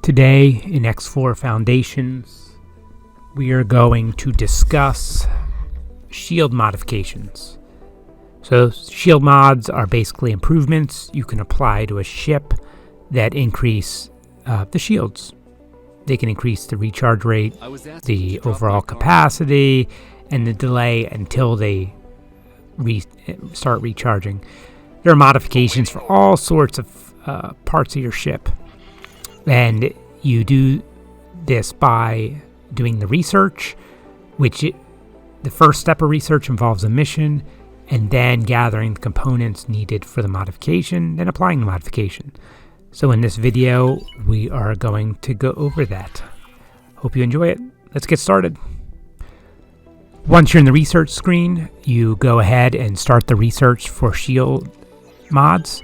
Today in X4 Foundations, we are going to discuss shield modifications. So shield mods are basically improvements you can apply to a ship that increase the shields. They can increase the recharge rate, the overall capacity, and the delay until they start recharging. There are modifications for all sorts of parts of your ship. And you do this by doing the research, the first step of research involves a mission, and then gathering the components needed for the modification, then applying the modification. So in this video, we are going to go over that. Hope you enjoy it. Let's get started. Once you're in the research screen, you go ahead and start the research for shield mods.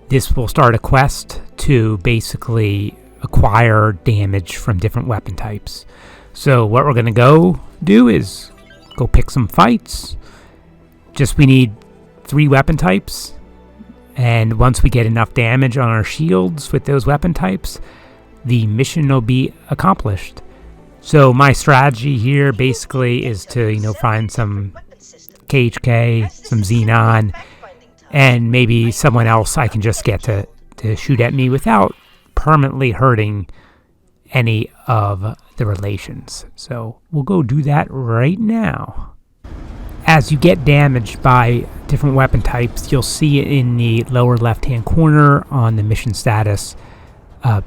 This will start a quest to basically acquire damage from different weapon types. So what we're going to go do is go pick some fights. We need 3 weapon types. And once we get enough damage on our shields with those weapon types, the mission will be accomplished. So my strategy here basically is to, find some KHK, some Xenon, and maybe someone else I can just get to shoot at me without permanently hurting any of the relations. So we'll go do that right now. As you get damaged by different weapon types, you'll see in the lower left-hand corner on the mission status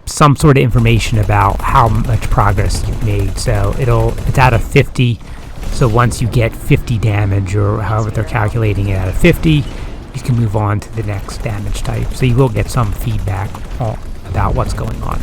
some sort of information about how much progress you've made. So it's out of 50. So once you get 50 damage, or however they're calculating it out of 50, you can move on to the next damage type. So you will get some feedback about what's going on.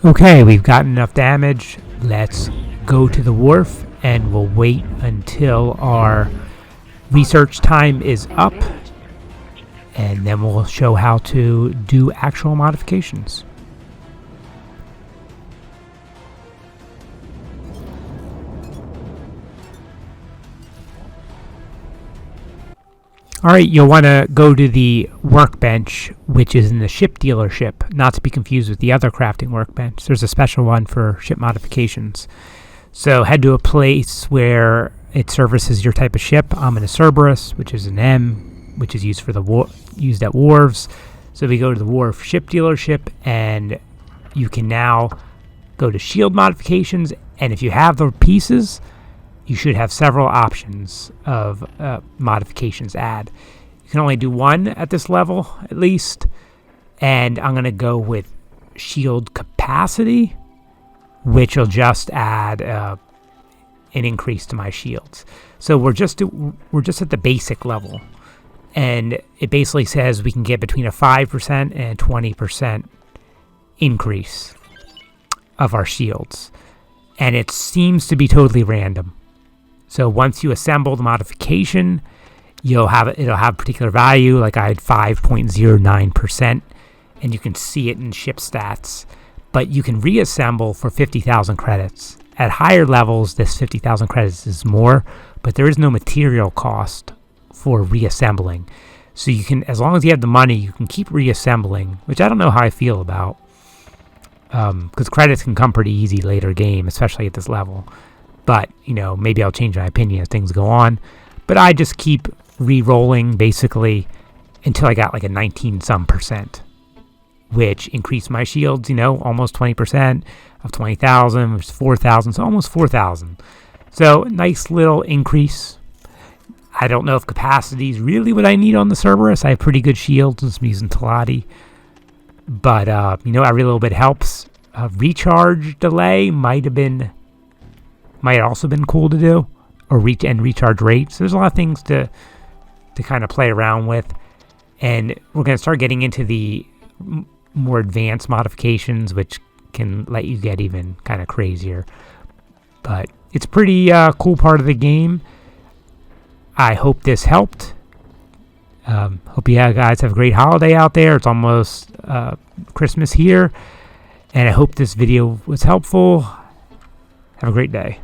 Okay, we've got enough damage. Let's go to the wharf and we'll wait until our research time is up, and then we'll show how to do actual modifications. Alright, you'll want to go to the workbench, which is in the ship dealership, not to be confused with the other crafting workbench. There's a special one for ship modifications. So head to a place where it services your type of ship. I'm in a Cerberus, which is an M, which is used for used at wharves. So we go to the wharf ship dealership, and you can now go to shield modifications, and if you have the pieces, you should have several options of modifications add. You can only do one at this level, at least. And I'm going to go with shield capacity, which will just add an increase to my shields. So we're just at the basic level. And it basically says we can get between a 5% and 20% increase of our shields. And it seems to be totally random. So once you assemble the modification, it'll have a particular value. Like I had 5.09%, and you can see it in ship stats. But you can reassemble for 50,000 credits. At higher levels, this 50,000 credits is more, but there is no material cost for reassembling. So you can, as long as you have the money, you can keep reassembling, which I don't know how I feel about, because credits can come pretty easy later game, especially at this level. But, maybe I'll change my opinion as things go on. But I just keep re-rolling, basically, until I got like a 19-some%, which increased my shields, almost 20% of 20,000, which is 4,000, so almost 4,000. So, nice little increase. I don't know if capacity is really what I need on the Cerberus. I have pretty good shields since I'm using Talati. But, every little bit helps. Recharge delay might also been cool to do, or recharge rates. There's a lot of things to kind of play around with, and we're going to start getting into the more advanced modifications, which can let you get even kind of crazier. But it's a pretty cool part of the game. I hope this helped. Hope you guys have a great holiday out there. It's almost Christmas here, and I hope this video was helpful. Have a great day.